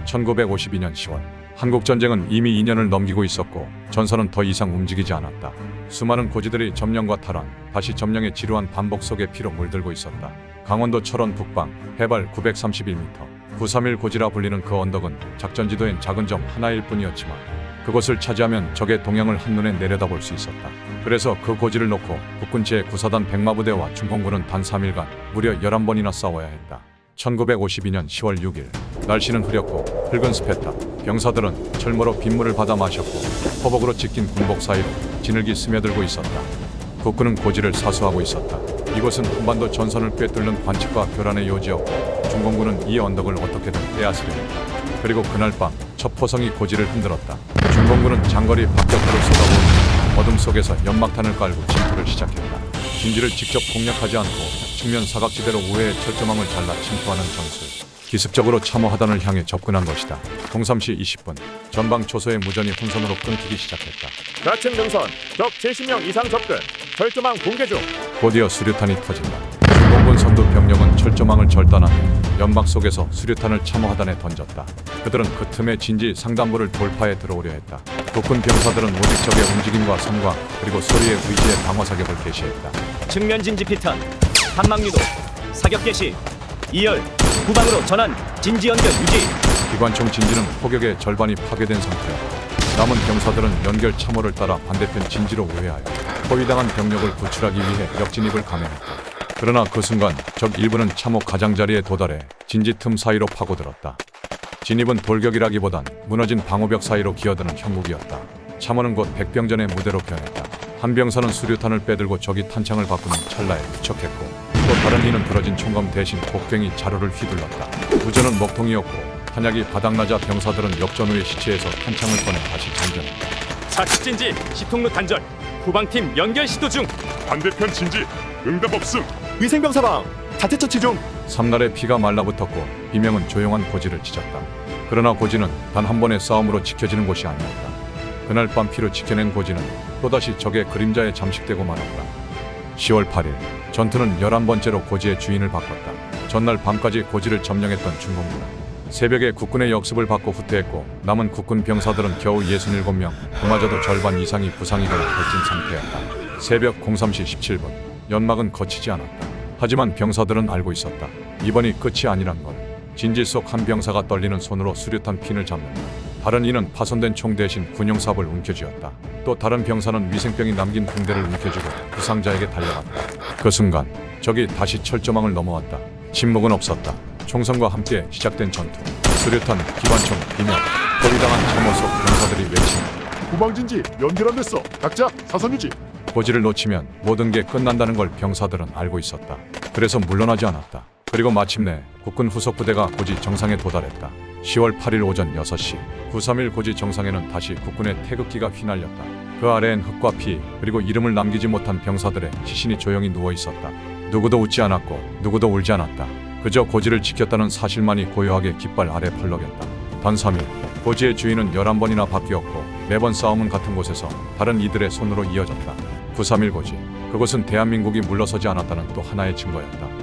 1952년 10월 한국전쟁은 이미 2년을 넘기고 있었고 전선은 더 이상 움직이지 않았다. 수많은 고지들이 점령과 탈환, 다시 점령의 지루한 반복 속에 피로 물들고 있었다. 강원도 철원 북방 해발 931m 931 고지라 불리는 그 언덕은 작전지도엔 작은 점 하나일 뿐이었지만 그곳을 차지하면 적의 동향을 한눈에 내려다볼 수 있었다. 그래서 그 고지를 놓고 국군 제9사단 백마부대와 중공군은 단 3일간 무려 11번이나 싸워야 했다. 1952년 10월 6일 날씨는 흐렸고 붉은 습했다. 병사들은 철모로 빗물을 받아 마셨고 허벅으로 찢긴 군복 사이로 진흙이 스며들고 있었다. 국군은 고지를 사수하고 있었다. 이곳은 한반도 전선을 꿰뚫는 관측과 교란의 요지였고 중공군은 이 언덕을 어떻게든 빼앗으려 했다. 그리고 그날 밤 첫 포성이 고지를 흔들었다. 중공군은 장거리 박격포를 쏟아부으며 어둠 속에서 연막탄을 깔고 침투를 시작했다. 진지를 직접 공략하지 않고 측면 사각지대로 우회의 철조망을 잘라 침투하는 전술. 기습적으로 참호하단을 향해 접근한 것이다. 03시 20분 전방 초소의 무전이 혼선으로 끊기기 시작했다. 좌측 능선 적 70명 이상 접근 철조망 붕괴 중. 곧이어 수류탄이 터진다. 중공군 선두 병력은 철조망을 절단하며 연막 속에서 수류탄을 참호하단에 던졌다. 그들은 그 틈에 진지 상단부를 돌파해 들어오려 했다. 국군 병사들은 오직 적의 움직임과 선광 그리고 소리에 의지해 방어 사격을 개시했다. 측면 진지 피탄, 한막 유도, 사격 개시, 2열, 후방으로 전환, 진지 연결 유지. 기관총 진지는 포격의 절반이 파괴된 상태였다. 남은 병사들은 연결 참호를 따라 반대편 진지로 우회하여 포위당한 병력을 구출하기 위해 역진입을 감행했다. 그러나 그 순간 적 일부는 참호 가장자리에 도달해 진지 틈 사이로 파고들었다. 진입은 돌격이라기보단 무너진 방어벽 사이로 기어드는 형국이었다. 참호는 곧 백병전의 무대로 변했다. 한 병사는 수류탄을 빼들고 적이 탄창을 바꾸는 찰나에 투척했고 또 다른 이는 부러진 총검 대신 곡괭이 자루를 휘둘렀다. 무전은 먹통이었고 탄약이 바닥나자 병사들은 역전 후의 시체에서 탄창을 꺼내 다시 장전했다. 좌측 진지 시통로 단절, 후방팀 연결 시도 중. 반대편 진지 응답 없음. 위생병 사망, 자체 처치 중. 삼날의 피가 말라붙었고 비명은 조용한 고지를 찢었다. 그러나 고지는 단 한 번의 싸움으로 지켜지는 곳이 아니었다. 그날 밤 피로 지켜낸 고지는 또다시 적의 그림자에 잠식되고 말았다. 10월 8일 전투는 11번째로 고지의 주인을 바꿨다. 전날 밤까지 고지를 점령했던 중공군은 새벽에 국군의 역습을 받고 후퇴했고 남은 국군 병사들은 겨우 67명, 그마저도 절반 이상이 부상이 되어 덜진 상태였다. 새벽 03시 17분 연막은 거치지 않았다. 하지만 병사들은 알고 있었다. 이번이 끝이 아니란 걸. 진지 속 한 병사가 떨리는 손으로 수류탄 핀을 잡는다. 다른 이는 파손된 총 대신 군용삽을 움켜쥐었다. 또 다른 병사는 위생병이 남긴 붕대를 움켜쥐고 부상자에게 달려갔다. 그 순간 적이 다시 철조망을 넘어왔다. 침묵은 없었다. 총성과 함께 시작된 전투. 수류탄, 기관총, 비명, 포위당한 참호 속 병사들이 외친다. 후방 진지 연결 안 됐어. 각자 사선 유지. 고지를 놓치면 모든 게 끝난다는 걸 병사들은 알고 있었다. 그래서 물러나지 않았다. 그리고 마침내 국군 후속 부대가 고지 정상에 도달했다. 10월 8일 오전 6시 931 고지 정상에는 다시 국군의 태극기가 휘날렸다. 그 아래엔 흙과 피 그리고 이름을 남기지 못한 병사들의 시신이 조용히 누워 있었다. 누구도 웃지 않았고 누구도 울지 않았다. 그저 고지를 지켰다는 사실만이 고요하게 깃발 아래 펄럭였다. 단 3일 고지의 주인은 11번이나 바뀌었고 매번 싸움은 같은 곳에서 다른 이들의 손으로 이어졌다. 931 고지, 그곳은 대한민국이 물러서지 않았다는 또 하나의 증거였다.